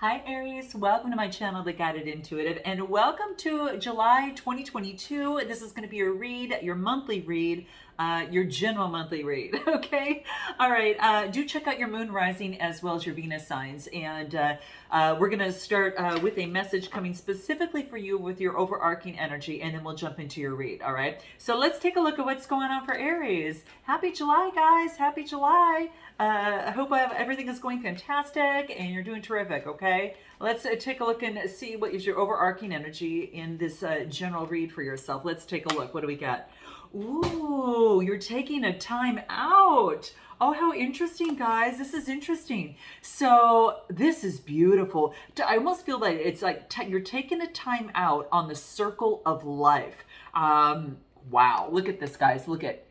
Hi Aries, welcome to my channel, The Guided Intuitive, and welcome to July 2022. This is going to be your read, your monthly read, your general monthly read, okay? All right, do check out your moon rising as well as your Venus signs, and we're going to start with a message coming specifically for you with your overarching energy, and then we'll jump into your read, all right? So let's take a look at what's going on for Aries. Happy July, guys. Happy July. I hope everything is going fantastic and you're doing terrific, okay? Let's take a look and see what is your overarching energy in this general read for yourself. Let's take a look. What do we got? Ooh, you're taking a time out. Oh, how interesting, guys. This is interesting. So this is beautiful. I almost feel like it's like you're taking a time out on the circle of life. Wow, look at this, guys. Look at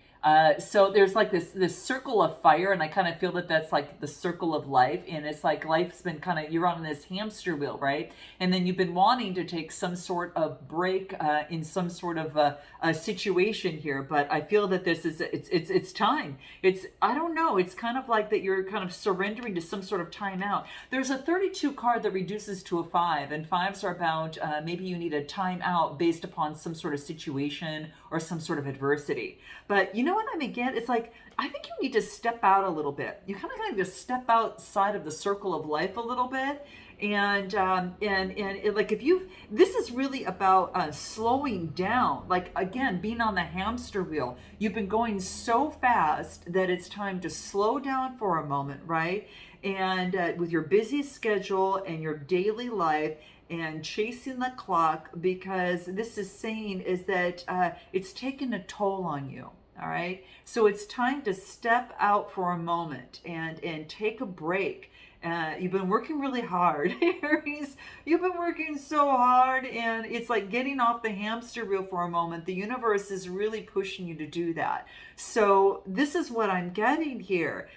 so there's like this circle of fire, and I kind of feel that that's like the circle of life, and it's like life's been kind of, you're on this hamster wheel, right? And then you've been wanting to take some sort of break in some sort of a situation here, but I feel that this is it's time. It's, I don't know, it's kind of like that you're kind of surrendering to some sort of timeout. There's a 32 card that reduces to a 5, and 5s are about maybe you need a timeout based upon some sort of situation or some sort of adversity. But you know what I get? It's like, I think you need to step out a little bit. You kind of need to step outside of the circle of life a little bit. And it, like, if you've, this is really about slowing down, like, again, being on the hamster wheel. You've been going so fast that it's time to slow down for a moment, right? And with your busy schedule and your daily life and chasing the clock, because this is saying is that it's taken a toll on you. All right, so it's time to step out for a moment and take a break. You've been working really hard, Aries. You've been working so hard, and it's like getting off the hamster wheel for a moment. The universe is really pushing you to do that. So this is what I'm getting here.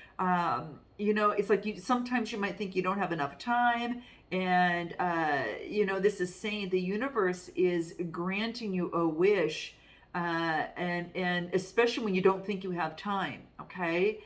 You know, it's like sometimes you might think you don't have enough time, and you know, this is saying the universe is granting you a wish, and especially when you don't think you have time. Okay.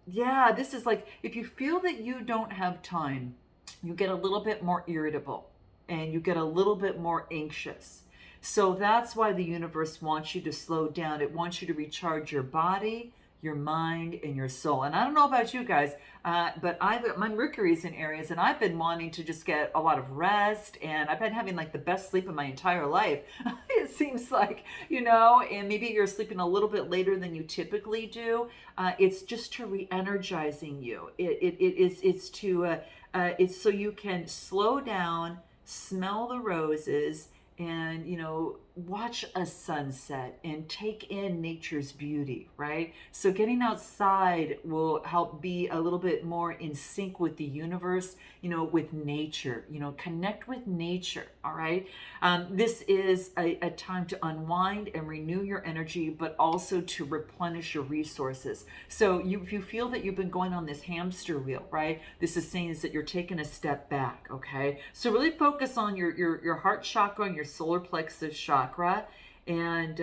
Yeah, this is like, if you feel that you don't have time, you get a little bit more irritable and you get a little bit more anxious. So that's why the universe wants you to slow down. It wants you to recharge your body, your mind, and your soul. And I don't know about you guys, but my Mercury's in Aries, and I've been wanting to just get a lot of rest, and I've been having like the best sleep of my entire life. It seems like, you know, and maybe you're sleeping a little bit later than you typically do. It's just to re-energizing you. It's so you can slow down, smell the roses, and, you know, watch a sunset and take in nature's beauty, right? So getting outside will help be a little bit more in sync with the universe, you know, with nature, you know, connect with nature. All right. This is a time to unwind and renew your energy, but also to replenish your resources. So if you feel that you've been going on this hamster wheel, right, this is saying is that you're taking a step back. Okay. So really focus on your heart chakra and your solar plexus chakra. And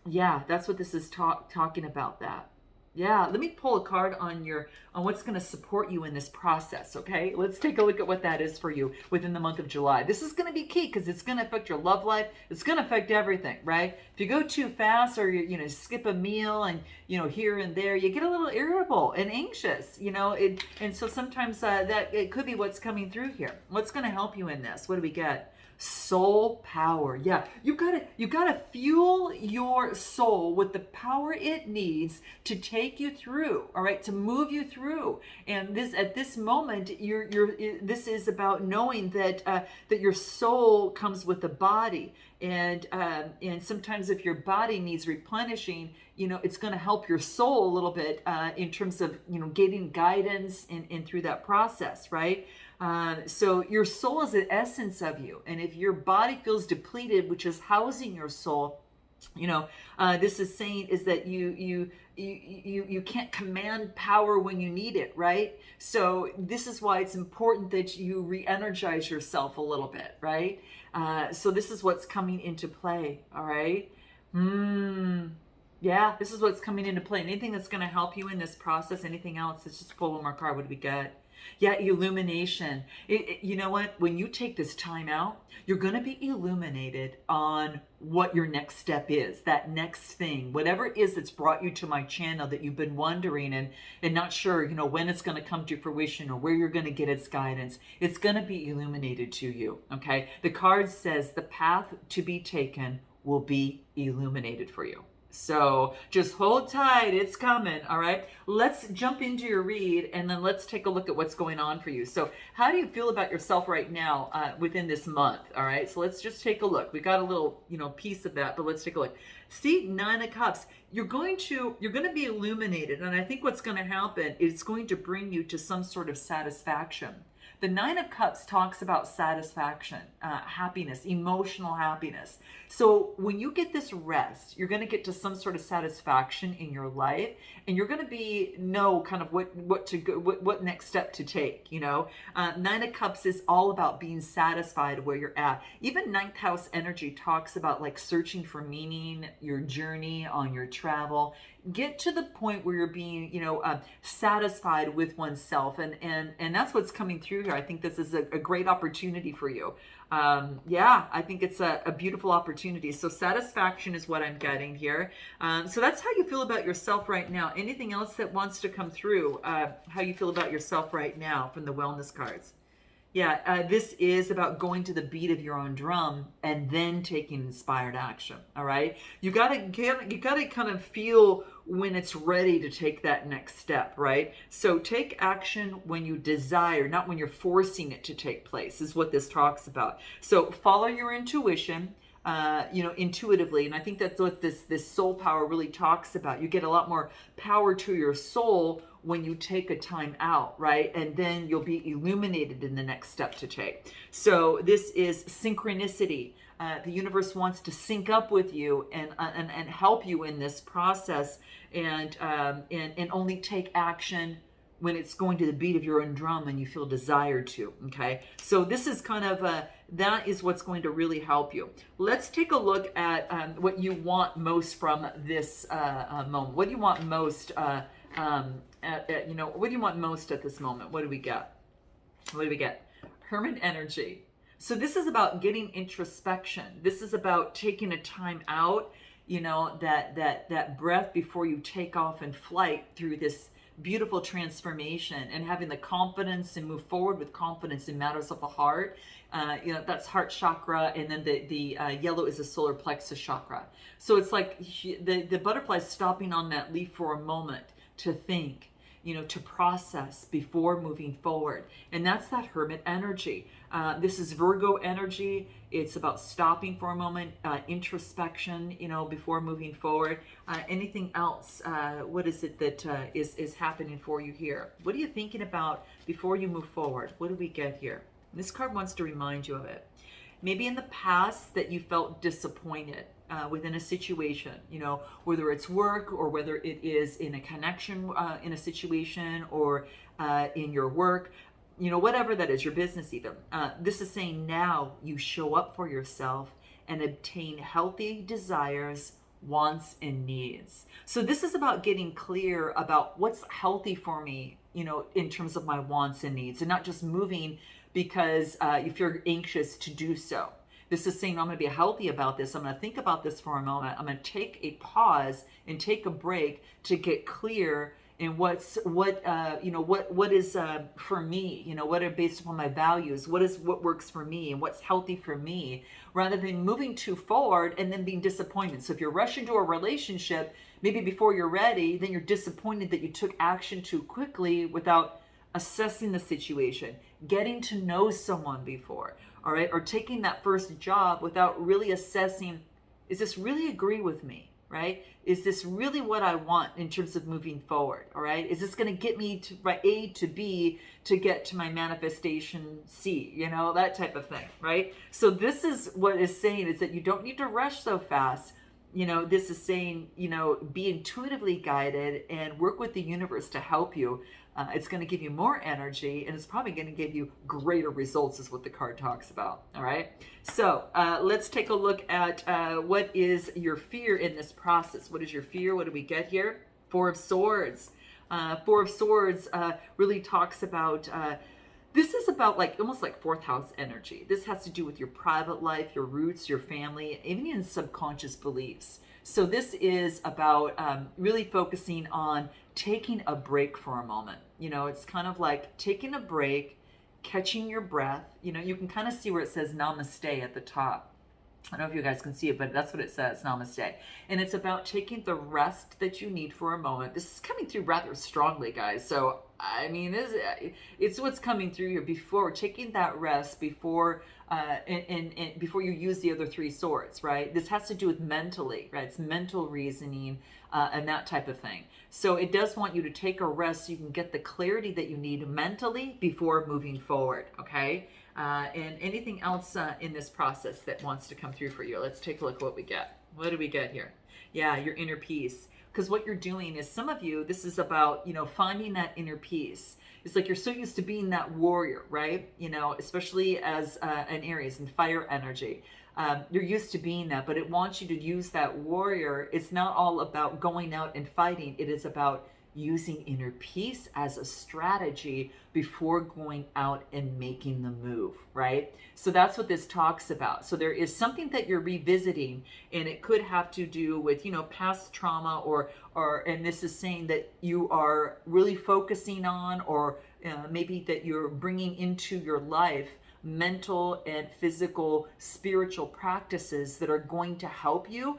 yeah, that's what this is talking about, that. Yeah, let me pull a card on what's going to support you in this process, okay? Let's take a look at what that is for you within the month of July. This is going to be key because it's going to affect your love life. It's going to affect everything, right? If you go too fast, or you know, skip a meal, and, you know, here and there, you get a little irritable and anxious, you know, and so sometimes that it could be what's coming through here. What's going to help you in this? What do we get? Soul power. Yeah, you gotta fuel your soul with the power it needs to take you through, all right, to move you through. And this, at this moment, this is about knowing that that your soul comes with the body, and sometimes if your body needs replenishing, you know, it's going to help your soul a little bit in terms of, you know, getting guidance in through that process, right? So your soul is the essence of you, and if your body feels depleted, which is housing your soul, you know, this is saying is that you can't command power when you need it, right? So this is why it's important that you re-energize yourself a little bit, right? So this is what's coming into play. All right. Yeah, this is what's coming into play. Anything that's going to help you in this process, anything else, let's just pull one more card. What do we got? Yeah, illumination. You know what? When you take this time out, you're going to be illuminated on what your next step is, that next thing, whatever it is that's brought you to my channel that you've been wondering and not sure, when it's going to come to fruition or where you're going to get its guidance. It's going to be illuminated to you, okay? The card says the path to be taken will be illuminated for you. So just hold tight, it's coming, all right? Let's jump into your read and then let's take a look at what's going on for you. So how do you feel about yourself right now within this month, all right? So let's just take a look. We got a little, piece of that, but let's take a look. See, 9 of Cups. You're going to be illuminated, and I think what's going to happen is it's going to bring you to some sort of satisfaction. The 9 of Cups talks about satisfaction, happiness, emotional happiness. So when you get this rest, you're going to get to some sort of satisfaction in your life, and you're going to know kind of what next step to take. 9 of Cups is all about being satisfied where you're at. Even 9th house energy talks about like searching for meaning, your journey on your travel. Get to the point where you're being, satisfied with oneself, and that's what's coming through here. I think this is a great opportunity for you. I think it's a beautiful opportunity. So satisfaction is what I'm getting here. So that's how you feel about yourself right now. Anything else that wants to come through? How you feel about yourself right now from the wellness cards? Yeah, this is about going to the beat of your own drum and then taking inspired action. All right, you gotta kind of feel when it's ready to take that next step, right? So take action when you desire, not when you're forcing it to take place. Is what this talks about. So follow your intuition. Intuitively, and I think that's what this soul power really talks about. You get a lot more power to your soul when you take a time out, right? And then you'll be illuminated in the next step to take. So this is synchronicity. The universe wants to sync up with you and help you in this process, and only take action when it's going to the beat of your own drum and you feel desired to. Okay, so this is kind of that is what's going to really help you. Let's take a look at what you want most from this moment. What do you want most? What do you want most at this moment? What do we get? What do we get? Hermit energy. So this is about getting introspection. This is about taking a time out. That breath before you take off in flight through this beautiful transformation, and having the confidence and move forward with confidence in matters of the heart. That's heart chakra, and then the yellow is the solar plexus chakra. So it's like the butterfly stopping on that leaf for a moment to think, to process before moving forward. And that's that hermit energy. This is Virgo energy. It's about stopping for a moment, introspection, before moving forward. Anything else? What is it that is happening for you here? What are you thinking about before you move forward? What do we get here? This card wants to remind you of it. Maybe in the past that you felt disappointed within a situation, whether it's work or whether it is in a connection, in a situation, or in your work, whatever that is, your business even. This is saying now you show up for yourself and obtain healthy desires, wants, and needs. So this is about getting clear about what's healthy for me, in terms of my wants and needs, and not just moving because if you're anxious to do so. This is saying I'm going to be healthy about this. I'm going to think about this for a moment. I'm going to take a pause and take a break to get clear in what is for me. What are based upon my values. What works for me and what's healthy for me, rather than moving too forward and then being disappointed. So if you're rushing to a relationship, maybe before you're ready, then you're disappointed that you took action too quickly without assessing the situation, getting to know someone before. All right, or taking that first job without really assessing, is this really agree with me, right? Is this really what I want in terms of moving forward, all right? Is this going to get me to my A to B to get to my manifestation C, that type of thing, right? So this is what is saying is that you don't need to rush so fast. This is saying, be intuitively guided and work with the universe to help you. It's going to give you more energy, and it's probably going to give you greater results, is what the card talks about. All right. So let's take a look at what is your fear in this process. What is your fear? What do we get here? 4 of Swords. Four of Swords really talks about this is about like almost like fourth house energy. This has to do with your private life, your roots, your family, even in subconscious beliefs. So this is about really focusing on taking a break for a moment. You know, it's kind of like taking a break, catching your breath. You know, you can kind of see where it says namaste at the top. I don't know if you guys can see it, but that's what it says, namaste. And it's about taking the rest that you need for a moment. This is coming through rather strongly, guys. So, I mean, it's what's coming through here before taking that rest before and before you use the other three swords, right? This has to do with mentally, right? It's mental reasoning and that type of thing. So it does want you to take a rest so you can get the clarity that you need mentally before moving forward, okay? And anything else in this process that wants to come through for you. Let's take a look at what we get. What do we get here? Yeah, your inner peace. Because what you're doing is, some of you, this is about, you know, finding that inner peace. It's like you're so used to being that warrior, right? You know, especially as an Aries and fire energy. You're used to being that, but it wants you to use that warrior. It's not all about going out and fighting. It is about using inner peace as a strategy before going out and making the move, right? So that's what this talks about. So there is something that you're revisiting, and it could have to do with, you know, past trauma, or and this is saying that you are really focusing on, or maybe that you're bringing into your life mental and physical spiritual practices that are going to help you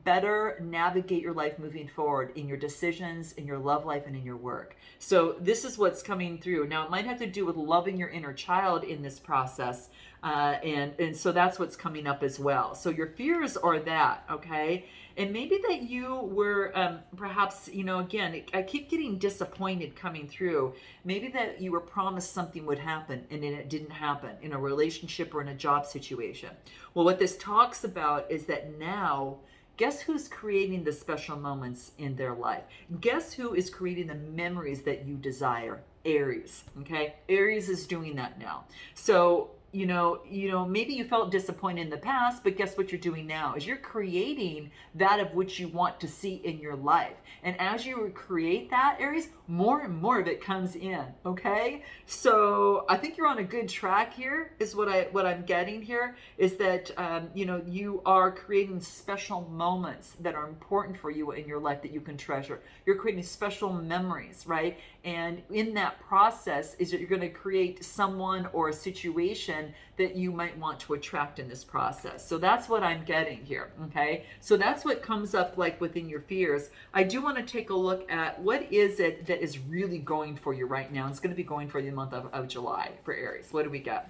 better navigate your life moving forward in your decisions, in your love life, and in your work. So this is what's coming through. Now, it might have to do with loving your inner child in this process. And so that's what's coming up as well. So your fears are that, okay? And maybe that you were perhaps, you know, again, I keep getting disappointed coming through. Maybe that you were promised something would happen and then it didn't happen in a relationship or in a job situation. Well, what this talks about is that now, guess who's creating the special moments in their life? Guess who is creating the memories that you desire? Aries, okay? Aries is doing that now. So, you know, maybe you felt disappointed in the past, but guess what you're doing now is you're creating that of which you want to see in your life. And as you create that, Aries, more and more of it comes in, okay? So I think you're on a good track here, is what I'm getting here, is that, you know, you are creating special moments that are important for you in your life that you can treasure. You're creating special memories, right? And in that process is that you're going to create someone or a situation that you might want to attract in this process. So that's what I'm getting here, okay? So that's what comes up like within your fears. I do want to take a look at what is it that is really going for you right now. It's going to be going for the month of July for Aries. What do we got?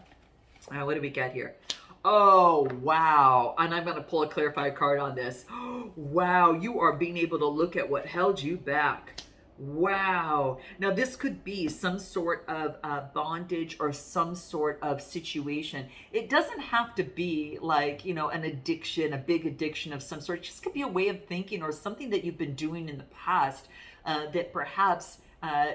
What do we got here? Oh, wow. And I'm going to pull a clarified card on this. Wow, you are being able to look at what held you back. Wow. Now, this could be some sort of bondage or some sort of situation. It doesn't have to be like, you know, an addiction, a big addiction of some sort. It just could be a way of thinking or something that you've been doing in the past that perhaps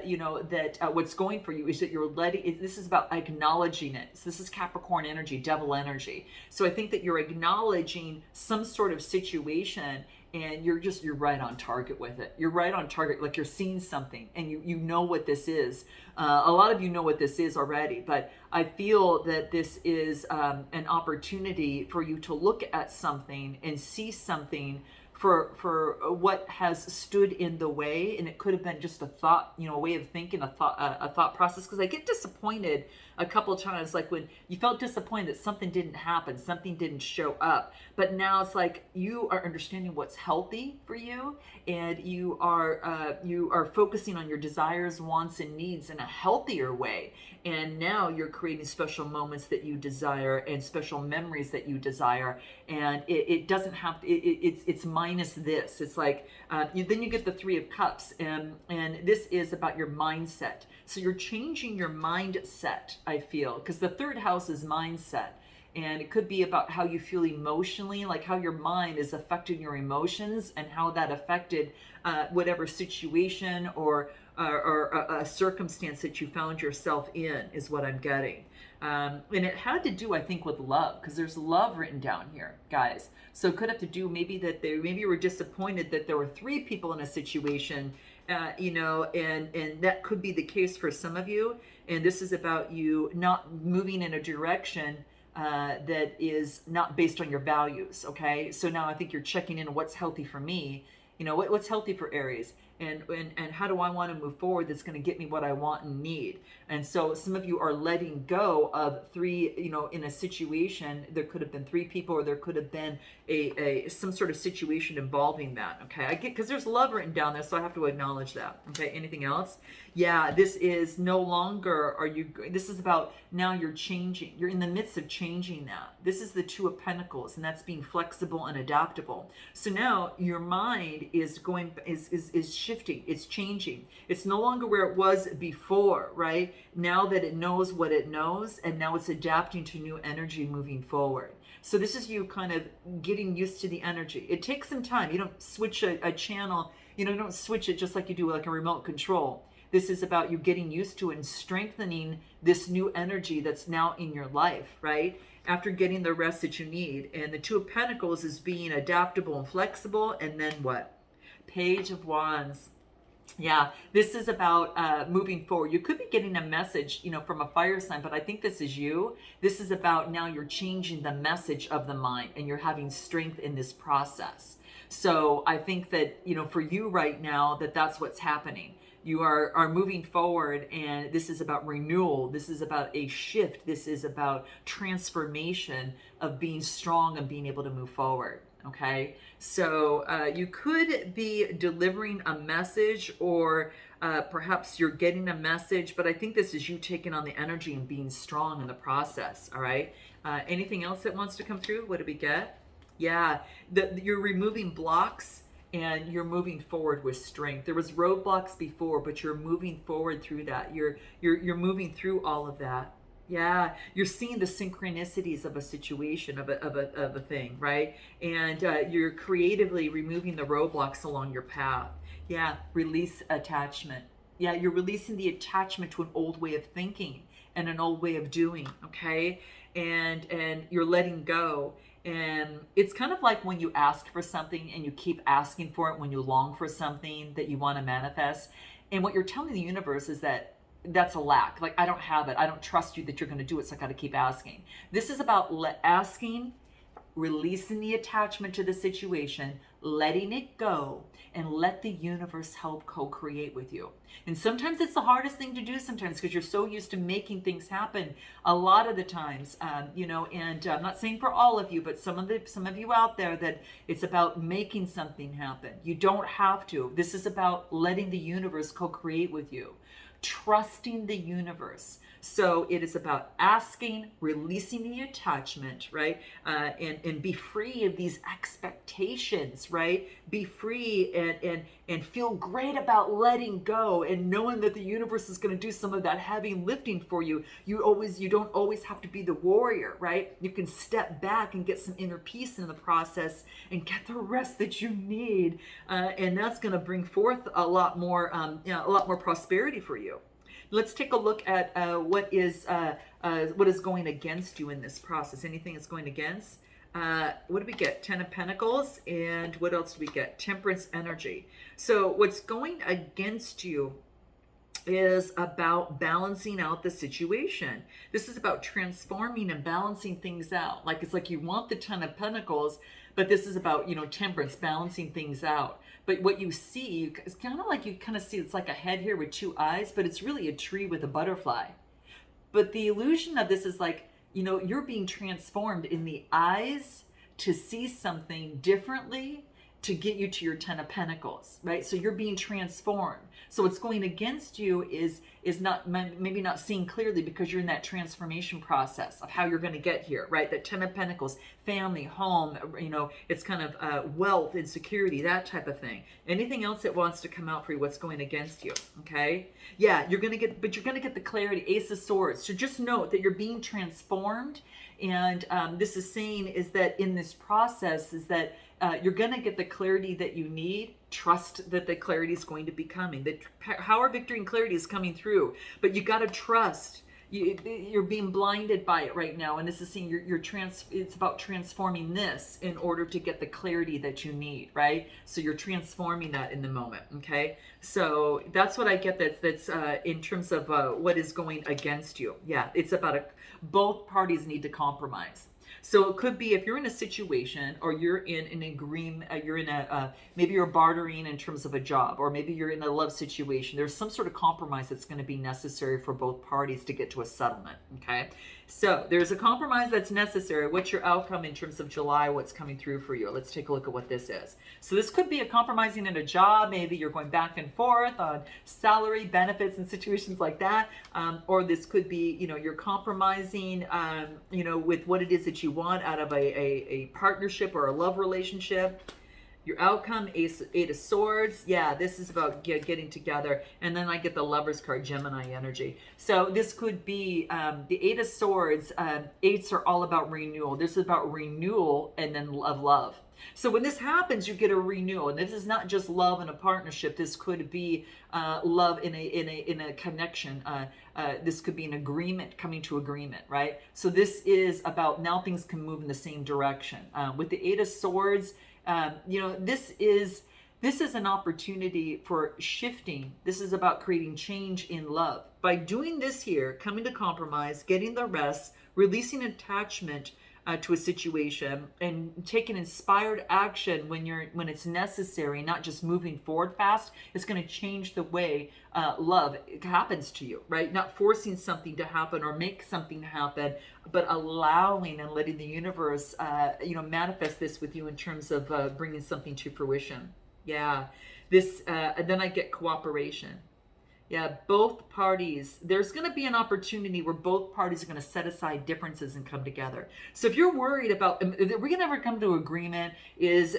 you know, that what's going for you is that you're letting, this is about acknowledging it. So this is Capricorn energy, devil energy. So I think that you're acknowledging some sort of situation, and you're right on target with it. You're right on target, like you're seeing something and you know what this is. A lot of you know what this is already, but I feel that this is an opportunity for you to look at something and see something for what has stood in the way. And it could have been just a thought, you know, a way of thinking, a thought process. Because I get disappointed a couple times, like when you felt disappointed that something didn't happen, something didn't show up, but now it's like you are understanding what's healthy for you, and you are focusing on your desires, wants, and needs in a healthier way. And now you're creating special moments that you desire and special memories that you desire. And it doesn't have to, it's minus this. It's like, then you get the Three of Cups, and this is about your mindset. So you're changing your mindset, I feel, because the third house is mindset. And it could be about how you feel emotionally, like how your mind is affecting your emotions and how that affected whatever situation or a circumstance that you found yourself in, is what I'm getting. And it had to do, I think, with love, because there's love written down here, guys. So it could have to do maybe you were disappointed that there were three people in a situation, and that could be the case for some of you. And this is about you not moving in a direction that is not based on your values. Okay, so now I think you're checking in on what's healthy for me. What's healthy for Aries, and how do I want to move forward that's going to get me what I want and need. And so some of you are letting go of three, in a situation. There could have been three people, or there could have been a some sort of situation involving that. Okay, I get, because there's love written down there, so I have to acknowledge that. Okay, anything else? Yeah, this is no longer are you. This is about now you're changing. You're in the midst of changing that. This is the Two of Pentacles, and that's being flexible and adaptable. So now your mind is shifting. It's changing. It's no longer where it was before, right? Now that it knows what it knows, and now it's adapting to new energy moving forward. So this is you kind of getting used to the energy. It takes some time. You don't switch a channel. You don't switch it just like you do like a remote control. This is about you getting used to it and strengthening this new energy that's now in your life, right? After getting the rest that you need. And the Two of Pentacles is being adaptable and flexible. And then what? Page of Wands. Yeah, this is about moving forward. You could be getting a message, from a fire sign, but I think this is you. This is about now you're changing the message of the mind, and you're having strength in this process. So I think that, for you right now, that's what's happening. You are moving forward, and this is about renewal. This is about a shift. This is about transformation of being strong and being able to move forward. Okay, so you could be delivering a message, or perhaps you're getting a message, but I think this is you taking on the energy and being strong in the process. All right, anything else that wants to come through? What did we get? Yeah, you're removing blocks, and you're moving forward with strength. There was roadblocks before, but you're moving forward through that. You're moving through all of that. Yeah, you're seeing the synchronicities of a situation, of a thing, right? And you're creatively removing the roadblocks along your path. Yeah, release attachment. Yeah, you're releasing the attachment to an old way of thinking and an old way of doing, okay? And you're letting go. And it's kind of like when you ask for something and you keep asking for it, when you long for something that you want to manifest. And what you're telling the universe is that that's a lack. Like, I don't have it. I don't trust you that you're going to do it, so I got to keep asking. This is about asking, releasing the attachment to the situation, letting it go, and let the universe help co-create with you. And sometimes it's the hardest thing to do sometimes, because you're so used to making things happen a lot of the times, and I'm not saying for all of you, but some of you out there, that it's about making something happen. You don't have to. This is about letting the universe co-create with you. Trusting the universe. So it is about asking, releasing the attachment, right? And be free of these expectations, right? Be free and feel great about letting go and knowing that the universe is going to do some of that heavy lifting for you. You don't always have to be the warrior, right? You can step back and get some inner peace in the process and get the rest that you need, and that's going to bring forth a lot more prosperity for you. Let's take a look at what is going against you in this process. Anything that's going against? What do we get? Ten of Pentacles, and what else do we get? Temperance energy. So what's going against you is about balancing out the situation. This is about transforming and balancing things out. Like, it's like you want the Ten of Pentacles, but this is about, temperance, balancing things out. But what you see, it's kind of like you kind of see, it's like a head here with two eyes, but it's really a tree with a butterfly. But the illusion of this is like, you're being transformed in the eyes to see something differently, to get you to your Ten of Pentacles, right? So you're being transformed. So what's going against you is not, maybe not seeing clearly, because you're in that transformation process of how you're going to get here, right? That Ten of Pentacles, family, home, it's kind of wealth and security, that type of thing. Anything else that wants to come out for you, what's going against you, okay? Yeah, you're going to get the clarity, Ace of Swords. So just note that you're being transformed. And this is saying is that in this process is that you're going to get the clarity that you need. Trust that the clarity is going to be coming. The power, victory, and clarity is coming through. But you got to trust you're being blinded by it right now, and this is saying it's about transforming this in order to get the clarity that you need, right? So you're transforming that in the moment. Okay, so that's what I get. That's in terms of what is going against you. Yeah, it's about both parties need to compromise. So it could be if you're in a situation, or you're in an agreement, you're in maybe you're bartering in terms of a job, or maybe you're in a love situation. There's some sort of compromise that's going to be necessary for both parties to get to a settlement. Okay, so there's a compromise that's necessary. What's your outcome in terms of July? What's coming through for you? Let's take a look at what this is. So this could be a compromising in a job. Maybe you're going back and forth on salary, benefits, and situations like that. Or this could be, you're compromising, with what it is that you want out of a partnership or a love relationship. Your outcome, Eight of Swords. Yeah, this is about getting together. And then I get the Lover's card, Gemini energy. So this could be the Eight of Swords. Eights are all about renewal. This is about renewal and then love. So when this happens, you get a renewal, and this is not just love in a partnership. This could be love in a connection. This could be an agreement, coming to agreement, right? So this is about now things can move in the same direction. With the Eight of Swords, this is an opportunity for shifting. This is about creating change in love. By doing this here, coming to compromise, getting the rest, releasing attachment to a situation, and taking inspired action when it's necessary, not just moving forward fast, it's going to change the way love happens to you, right? Not forcing something to happen or make something happen, but allowing and letting the universe, manifest this with you in terms of bringing something to fruition. Yeah, and then I get cooperation. Yeah, both parties, there's going to be an opportunity where both parties are going to set aside differences and come together. So if you're worried about, are we going to ever come to agreement? Is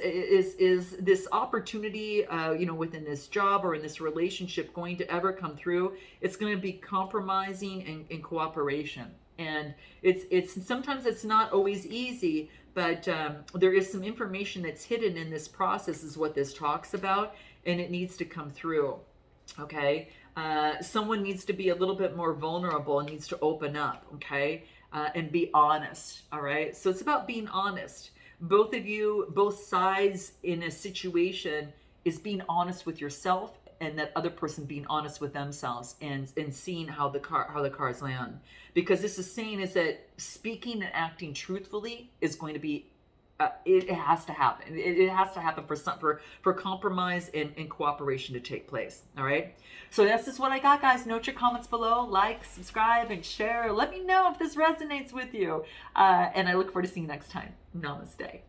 this opportunity, within this job or in this relationship going to ever come through? It's going to be compromising and cooperation. And it's sometimes it's not always easy, but there is some information that's hidden in this process is what this talks about, and it needs to come through. Okay. Someone needs to be a little bit more vulnerable and needs to open up, okay, and be honest, all right? So it's about being honest. Both of you, both sides in a situation is being honest with yourself, and that other person being honest with themselves, and seeing how the cards land. Because this is saying is that speaking and acting truthfully is going to be it has to happen. It has to happen for compromise and cooperation to take place. All right. So that's just what I got, guys. Note your comments below, like, subscribe, and share. Let me know if this resonates with you. And I look forward to seeing you next time. Namaste.